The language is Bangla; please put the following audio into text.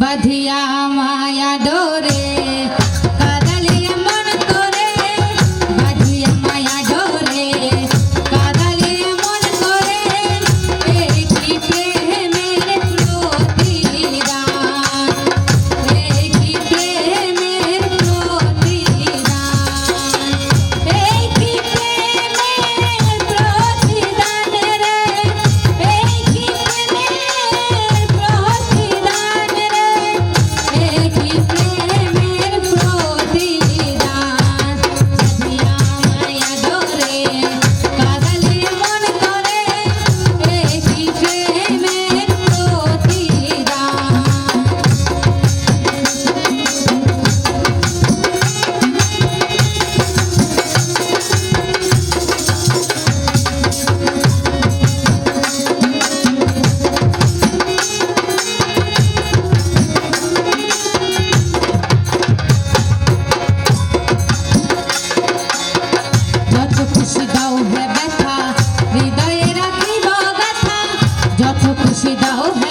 বাঁধিয়া মায়া ডোরে কাদালিয়া মন করে বাঁধিয়া মায়া ডোরে কাদালিয়া মন করে এই কি প্রেমের প্রতিদান এই কি প্রেমের প্রতিদান এই কি প্রেমের প্রতিদান রে এই কি প্রেমের প্রতিদান রে এই কি প্রেমের প্রতিদান বাঁধিয়া মায়া ডোরে কাদালিয়া মন করে এই কি প্রেমের প্রতিদান যত খুশি দাও হে ব্যথা হৃদয়ে রাখিব গাথা যত খুশি দাও হে